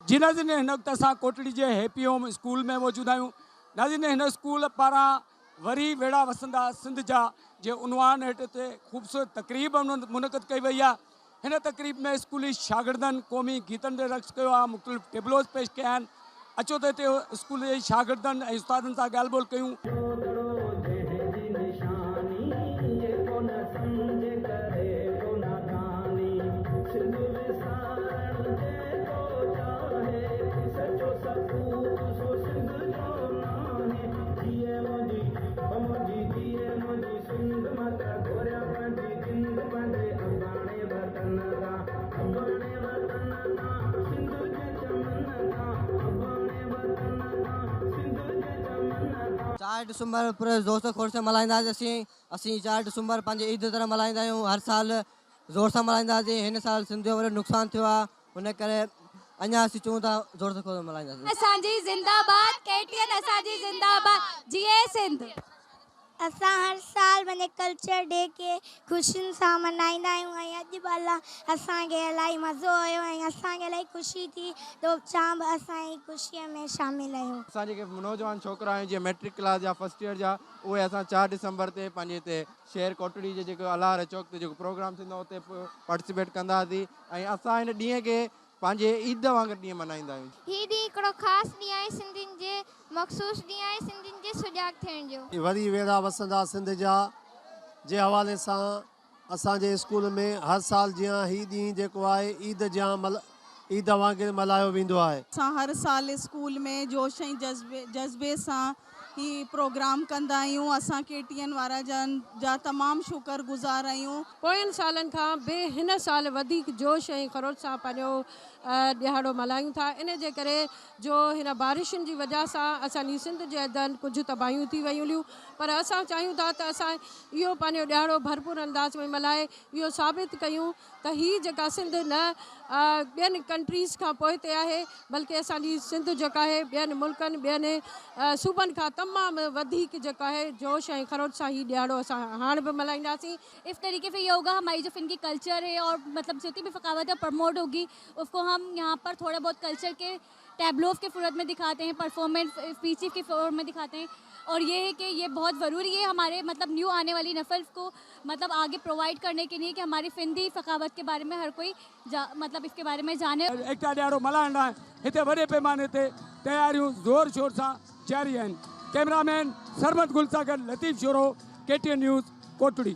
जी नाज़रीन, हिन वक़्तु असां कोटड़ी जे हैप्पी होम स्कूल में मौजूद आहियूं। नाज़रीन, हिन स्कूल पारां वरी वेड़ा वसंदा सिंध जा जे उनवान हेठि ते ख़ूबसूरत तक़रीब मुनक़द कई वई आहे। हिन तक़रीब में स्कूली शागिर्दनि क़ौमी गीतनि ते रक़्स कयो आहे, मुख़्तलिफ़ टेबलोस पेश कया आहिनि। अचो त हिते स्कूल जे शागिर्दनि ऐं उस्तादनि सां ॻाल्हि ॿोल कयूं। चार दिसंबर पूरे जोर से खोर से मल्हाईंदासीं। असीं 4 दिसंबर पंहिंजी ईद तरह मल्हाईंदा आहियूं। हर साल ज़ोर सां मल्हाईंदासीं। हिन साल सिंध जो वॾो नुक़सानु थियो आहे, हुन करे अञा असीं चऊं था ज़ोर से खोर मल्हाईंदासीं। असांजी ज़िंदाबाद केटीएन, असांजी ज़िंदाबाद जीए सिंध। असां हर साल माने कल्चर डे के ख़ुशियुनि सां मल्हाईंदा आहियूं ऐं अॼु भला असांखे इलाही मज़ो आयो ऐं असांखे इलाही ख़ुशी थी तो जाम असां ख़ुशीअ में शामिल आहियूं। असां जेके नौजवान छोकिरा आहियूं जीअं मैट्रिक क्लास जा फर्स्ट ईयर जा, उहे असां 4 दिसंबर ते पंहिंजे हिते शहर कोटड़ी जे जेको अलार चौक ते जेको प्रोग्राम थींदो उते पार्टिसिपेट कंदासीं ऐं असां हिन ॾींहं खे पंहिंजे ईद वांगुरु ॾींहुं मल्हाईंदा आहियूं। हीउ ॾींहुं हिकिड़ो ख़ासि ॾींहुं आहे, सिंधियुनि जे मख़सूस ॾींहुं आहे, सिंधियुनि जे सुजाॻ थियण जो। वरी वेड़ा वसंदा सिंध जा जे हवाले सां असांजे स्कूल में हर साल जीअं हीउ ॾींहुं जेको आहे ईद वांगुरु मल्हायो वेंदो आहे। असां हर साल स्कूल में जोश ऐं जज़्बे सां ही प्रोग्राम कंदा आहियूं। असां केटीएन वारा जा तमामु शुक्रगुज़ार आहियूं। पोयनि सालनि खां बि हिन साल वधीक जोश ऐं ख़रोश सां पंहिंजो ॾिहाड़ो मल्हायूं था। इन जे करे जो हिन बारिशुनि जी वजह सां असांजी सिंध जे अंदरि कुझु तबाहियूं थी वियूं हुयूं, पर असां चाहियूं था त असां इहो पंहिंजो ॾिहाड़ो भरपूर अंदाज़ में मल्हाए इहो साबित कयूं त हीअ जेका सिंध न ॿियनि कंट्रीज़ खां पोइ ते आहे, बल्कि असांजी सिंध जेका आहे ॿियनि मुल्कनि ॿियनि सूबनि खां तमामु वधीक जेका आहे जोश ऐं ख़रोश सां हीअ ॾिहाड़ो असां हाणे बि मल्हाईंदासीं। इस तरीके से ये होगा हमारी जो फिन की कल्चर है और मतलब जितनी भी फ़कावत है प्रमोट होगी, उसको हम यहाँ पर थोड़ा बहुत कल्चर के टैबलोज़ के सूरत में दिखाते हैं, परफॉर्मेंस स्पीचेस के फॉर्म में दिखाते हैं। और ये है कि ये बहुत ज़रूरी है हमारे मतलब न्यू आने वाली नस्ल को मतलब आगे प्रोवाइड करने के लिए कि हमारी फिंदी फ़कावत के बारे में हर कोई मतलब इसके बारे में जाने। एकता ॾियारो मल्हाइण लाइ हिते वॾे पैमाने ते तयारियूं ज़ोर शोर सां जारी आहिनि। कैमरामैन सरमद गुल सां गॾु Latif sorrow, KTN news, Kotri.